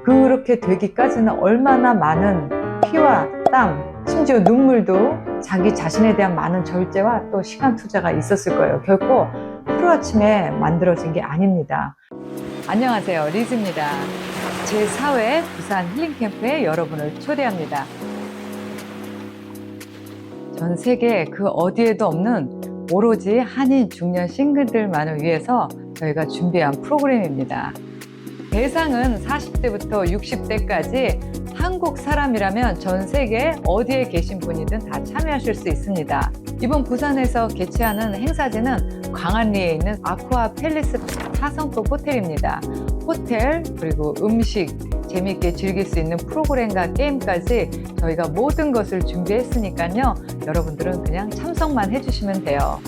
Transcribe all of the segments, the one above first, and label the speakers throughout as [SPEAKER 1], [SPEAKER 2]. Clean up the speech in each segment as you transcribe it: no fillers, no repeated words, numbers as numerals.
[SPEAKER 1] 그렇게 되기까지는 얼마나 많은 피와 땀, 심지어 눈물도 자기 자신에 대한 많은 절제와 또 시간 투자가 있었을 거예요. 결코 하루아침에 만들어진 게 아닙니다. 안녕하세요, 리즈입니다. 제4회 부산 힐링캠프에 여러분을 초대합니다. 전 세계 그 어디에도 없는 오로지 한인 중년 싱글들만을 위해서 저희가 준비한 프로그램입니다. 대상은 40대부터 60대까지 한국 사람이라면 전 세계 어디에 계신 분이든 다 참여하실 수 있습니다. 이번 부산에서 개최하는 행사지는 광안리에 있는 아쿠아 팰리스 4성급 호텔입니다. 호텔, 그리고 음식, 재밌게 즐길 수 있는 프로그램과 게임까지 저희가 모든 것을 준비했으니까요. 여러분들은 그냥 참석만 해주시면 돼요.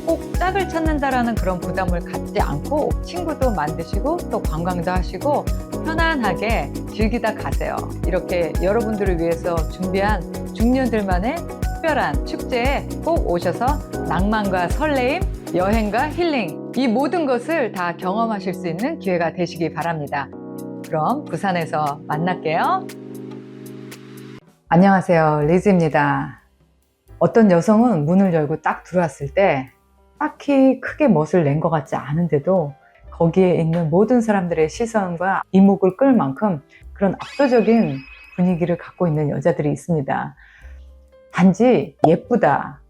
[SPEAKER 1] 꼭 짝을 찾는다라는 그런 부담을 갖지 않고 친구도 만드시고 또 관광도 하시고 편안하게 즐기다 가세요. 이렇게 여러분들을 위해서 준비한 중년들만의 특별한 축제에 꼭 오셔서 낭만과 설레임, 여행과 힐링, 이 모든 것을 다 경험하실 수 있는 기회가 되시기 바랍니다. 그럼 부산에서 만날게요. 안녕하세요, 리즈입니다. 어떤 여성은 문을 열고 딱 들어왔을 때 딱히 크게 멋을 낸 것 같지 않은데도 거기에 있는 모든 사람들의 시선과 이목을 끌 만큼 그런 압도적인 분위기를 갖고 있는 여자들이 있습니다. 단지 예쁘다,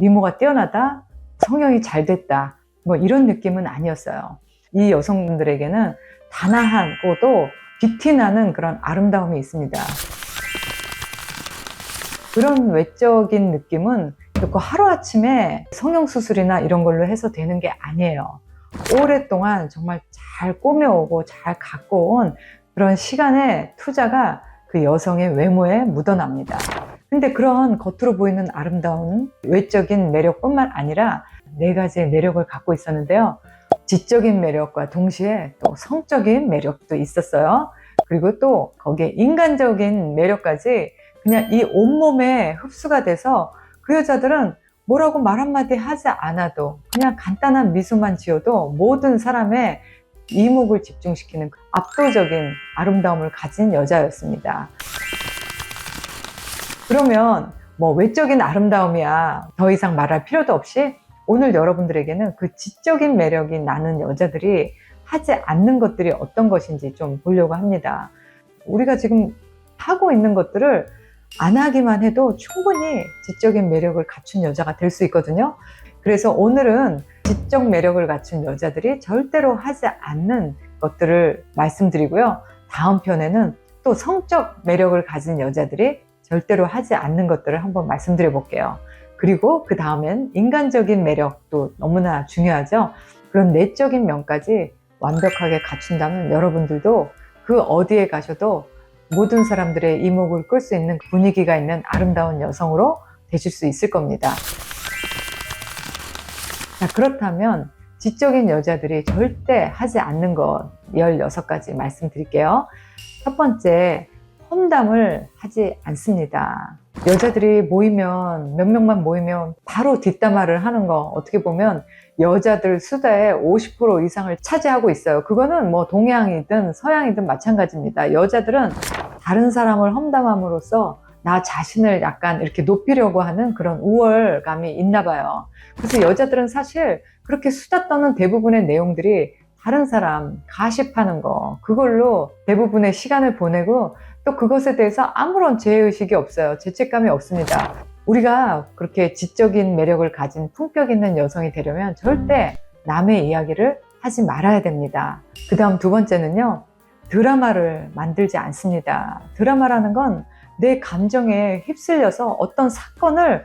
[SPEAKER 1] 미모가 뛰어나다, 성형이 잘 됐다, 뭐 이런 느낌은 아니었어요. 이 여성분들에게는 단아하고도 빛이 나는 그런 아름다움이 있습니다. 그런 외적인 느낌은 결코 하루아침에 성형수술이나 이런 걸로 해서 되는 게 아니에요. 오랫동안 정말 잘 꾸며오고 잘 갖고 온 그런 시간의 투자가 그 여성의 외모에 묻어납니다. 근데 그런 겉으로 보이는 아름다운 외적인 매력뿐만 아니라 4가지의 매력을 갖고 있었는데요. 지적인 매력과 동시에 또 성적인 매력도 있었어요. 그리고 또 거기에 인간적인 매력까지 그냥 이 온몸에 흡수가 돼서 그 여자들은 뭐라고 말 한마디 하지 않아도 그냥 간단한 미소만 지어도 모든 사람의 이목을 집중시키는 압도적인 아름다움을 가진 여자였습니다. 그러면 뭐 외적인 아름다움이야 더 이상 말할 필요도 없이 오늘 여러분들에게는 그 지적인 매력이 나는 여자들이 하지 않는 것들이 어떤 것인지 좀 보려고 합니다. 우리가 지금 하고 있는 것들을 안 하기만 해도 충분히 지적인 매력을 갖춘 여자가 될 수 있거든요. 그래서 오늘은 지적 매력을 갖춘 여자들이 절대로 하지 않는 것들을 말씀드리고요. 다음 편에는 또 성적 매력을 가진 여자들이 절대로 하지 않는 것들을 한번 말씀드려 볼게요. 그리고 그 다음엔 인간적인 매력도 너무나 중요하죠. 그런 내적인 면까지 완벽하게 갖춘다면 여러분들도 그 어디에 가셔도 모든 사람들의 이목을 끌 수 있는 분위기가 있는 아름다운 여성으로 되실 수 있을 겁니다. 자, 그렇다면 지적인 여자들이 절대 하지 않는 것 16가지 말씀드릴게요. 첫 번째, 험담을 하지 않습니다. 여자들이 모이면 몇 명만 모이면 바로 뒷담화를 하는 거 어떻게 보면 여자들 수다의 50% 이상을 차지하고 있어요. 그거는 뭐 동양이든 서양이든 마찬가지입니다. 여자들은 다른 사람을 험담함으로써 나 자신을 약간 이렇게 높이려고 하는 그런 우월감이 있나 봐요. 그래서 여자들은 사실 그렇게 수다 떠는 대부분의 내용들이 다른 사람 가십하는 거, 그걸로 대부분의 시간을 보내고 또 그것에 대해서 아무런 죄의식이 없어요. 죄책감이 없습니다. 우리가 그렇게 지적인 매력을 가진 품격 있는 여성이 되려면 절대 남의 이야기를 하지 말아야 됩니다. 그 다음 2번째는요, 드라마를 만들지 않습니다. 드라마라는 건 내 감정에 휩쓸려서 어떤 사건을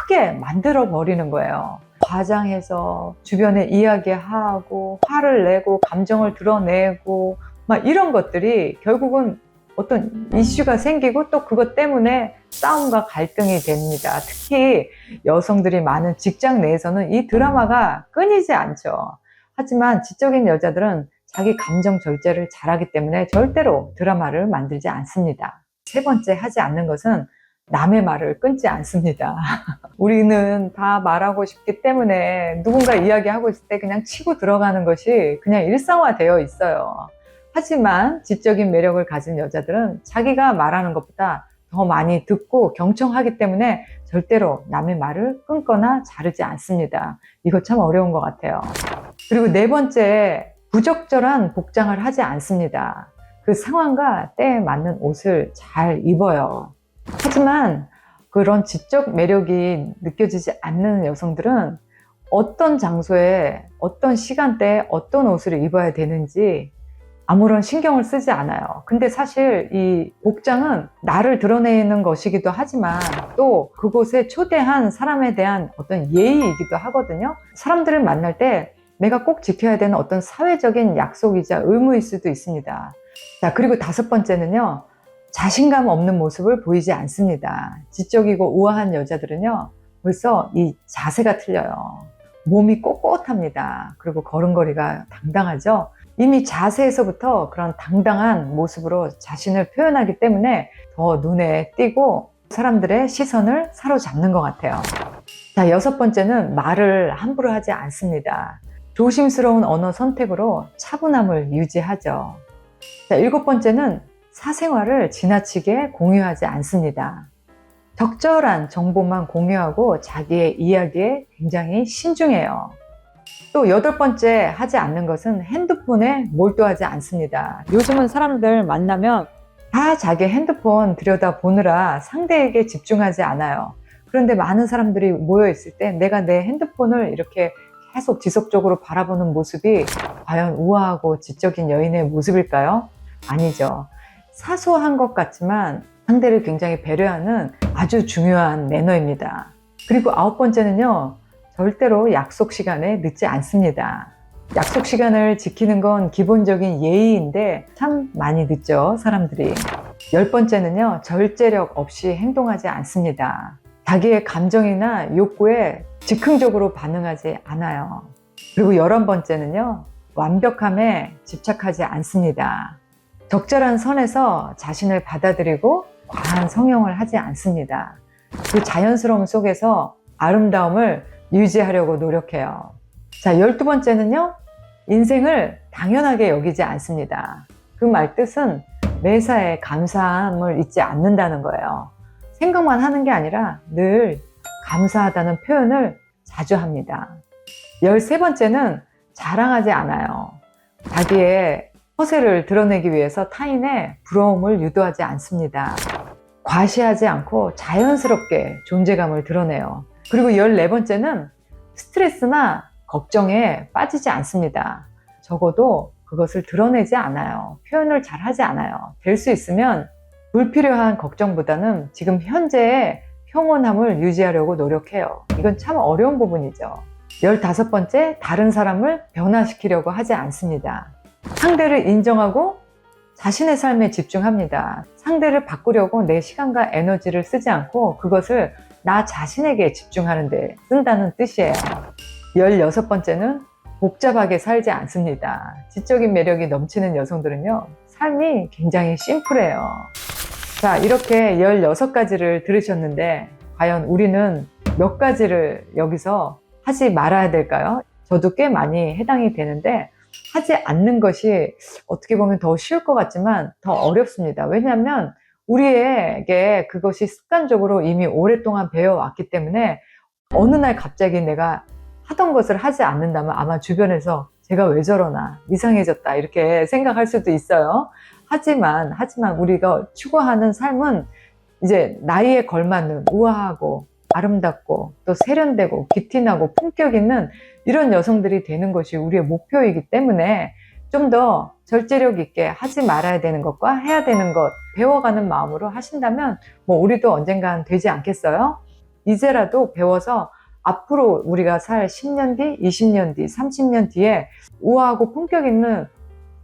[SPEAKER 1] 크게 만들어 버리는 거예요. 과장해서 주변에 이야기하고 화를 내고 감정을 드러내고 막 이런 것들이 결국은 어떤 이슈가 생기고 또 그것 때문에 싸움과 갈등이 됩니다. 특히 여성들이 많은 직장 내에서는 이 드라마가 끊이지 않죠. 하지만 지적인 여자들은 자기 감정 절제를 잘하기 때문에 절대로 드라마를 만들지 않습니다. 3번째 하지 않는 것은 남의 말을 끊지 않습니다. 우리는 다 말하고 싶기 때문에 누군가 이야기하고 있을 때 그냥 치고 들어가는 것이 그냥 일상화되어 있어요. 하지만 지적인 매력을 가진 여자들은 자기가 말하는 것보다 더 많이 듣고 경청하기 때문에 절대로 남의 말을 끊거나 자르지 않습니다. 이거 참 어려운 것 같아요. 그리고 네 번째, 부적절한 복장을 하지 않습니다. 그 상황과 때에 맞는 옷을 잘 입어요. 하지만 그런 지적 매력이 느껴지지 않는 여성들은 어떤 장소에, 어떤 시간대에 어떤 옷을 입어야 되는지 아무런 신경을 쓰지 않아요. 근데 사실 이 복장은 나를 드러내는 것이기도 하지만 또 그곳에 초대한 사람에 대한 어떤 예의이기도 하거든요. 사람들을 만날 때 내가 꼭 지켜야 되는 어떤 사회적인 약속이자 의무일 수도 있습니다. 자, 그리고 다섯 번째는요. 자신감 없는 모습을 보이지 않습니다. 지적이고 우아한 여자들은요. 벌써 이 자세가 틀려요. 몸이 꼿꼿합니다. 그리고 걸음걸이가 당당하죠. 이미 자세에서부터 그런 당당한 모습으로 자신을 표현하기 때문에 더 눈에 띄고 사람들의 시선을 사로잡는 것 같아요. 자, 여섯 번째는 말을 함부로 하지 않습니다. 조심스러운 언어 선택으로 차분함을 유지하죠. 자, 일곱 번째는 사생활을 지나치게 공유하지 않습니다. 적절한 정보만 공유하고 자기의 이야기에 굉장히 신중해요. 또 여덟 번째 하지 않는 것은 핸드폰에 몰두하지 않습니다. 요즘은 사람들 만나면 다 자기 핸드폰 들여다보느라 상대에게 집중하지 않아요. 그런데 많은 사람들이 모여 있을 때 내가 내 핸드폰을 이렇게 계속 지속적으로 바라보는 모습이 과연 우아하고 지적인 여인의 모습일까요? 아니죠. 사소한 것 같지만 상대를 굉장히 배려하는 아주 중요한 매너입니다. 그리고 아홉 번째는요. 절대로 약속 시간에 늦지 않습니다. 약속 시간을 지키는 건 기본적인 예의인데 참 많이 늦죠, 사람들이. 열 번째는요. 절제력 없이 행동하지 않습니다. 자기의 감정이나 욕구에 즉흥적으로 반응하지 않아요. 그리고 11번째는요. 완벽함에 집착하지 않습니다. 적절한 선에서 자신을 받아들이고 과한 성형을 하지 않습니다. 그 자연스러움 속에서 아름다움을 유지하려고 노력해요. 자, 12번째는요. 인생을 당연하게 여기지 않습니다. 그 말 뜻은 매사에 감사함을 잊지 않는다는 거예요. 생각만 하는 게 아니라 늘 감사하다는 표현을 자주 합니다. 13번째는 자랑하지 않아요. 자기의 허세를 드러내기 위해서 타인의 부러움을 유도하지 않습니다. 과시하지 않고 자연스럽게 존재감을 드러내요. 그리고 14번째는 스트레스나 걱정에 빠지지 않습니다. 적어도 그것을 드러내지 않아요. 표현을 잘 하지 않아요. 될 수 있으면 불필요한 걱정보다는 지금 현재의 평온함을 유지하려고 노력해요. 이건 참 어려운 부분이죠. 15번째, 다른 사람을 변화시키려고 하지 않습니다. 상대를 인정하고 자신의 삶에 집중합니다. 상대를 바꾸려고 내 시간과 에너지를 쓰지 않고 그것을 나 자신에게 집중하는 데 쓴다는 뜻이에요. 16번째는 복잡하게 살지 않습니다. 지적인 매력이 넘치는 여성들은요, 삶이 굉장히 심플해요. 자, 이렇게 16가지를 들으셨는데 과연 우리는 몇 가지를 여기서 하지 말아야 될까요? 저도 꽤 많이 해당이 되는데 하지 않는 것이 어떻게 보면 더 쉬울 것 같지만 더 어렵습니다. 왜냐하면 우리에게 그것이 습관적으로 이미 오랫동안 배워왔기 때문에 어느 날 갑자기 내가 하던 것을 하지 않는다면 아마 주변에서 제가 왜 저러나 이상해졌다 이렇게 생각할 수도 있어요. 하지만 우리가 추구하는 삶은 이제 나이에 걸맞는 우아하고 아름답고 또 세련되고 기티나고 품격 있는 이런 여성들이 되는 것이 우리의 목표이기 때문에 좀 더 절제력 있게 하지 말아야 되는 것과 해야 되는 것 배워가는 마음으로 하신다면 뭐 우리도 언젠간 되지 않겠어요? 이제라도 배워서 앞으로 우리가 살 10년 뒤, 20년 뒤, 30년 뒤에 우아하고 품격 있는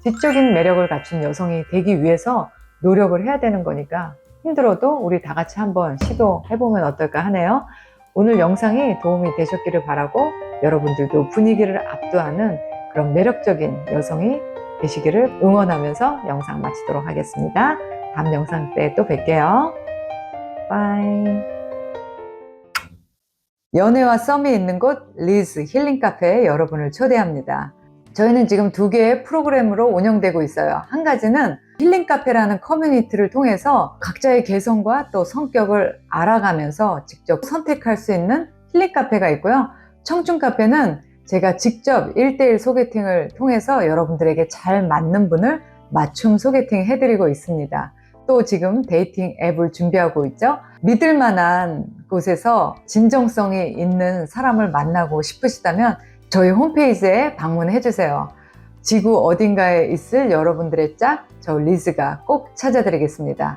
[SPEAKER 1] 지적인 매력을 갖춘 여성이 되기 위해서 노력을 해야 되는 거니까 힘들어도 우리 다 같이 한번 시도해보면 어떨까 하네요. 오늘 영상이 도움이 되셨기를 바라고 여러분들도 분위기를 압도하는 그런 매력적인 여성이 되시기를 응원하면서 영상 마치도록 하겠습니다. 다음 영상 때 또 뵐게요. 바이. 연애와 썸이 있는 곳 리즈 힐링 카페에 여러분을 초대합니다. 저희는 지금 2개의 프로그램으로 운영되고 있어요. 한 가지는 힐링 카페라는 커뮤니티를 통해서 각자의 개성과 또 성격을 알아가면서 직접 선택할 수 있는 힐링 카페가 있고요. 청춘 카페는 제가 직접 1대1 소개팅을 통해서 여러분들에게 잘 맞는 분을 맞춤 소개팅 해드리고 있습니다. 또 지금 데이팅 앱을 준비하고 있죠. 믿을 만한 곳에서 진정성이 있는 사람을 만나고 싶으시다면 저희 홈페이지에 방문해 주세요. 지구 어딘가에 있을 여러분들의 짝, 저 리즈가 꼭 찾아드리겠습니다.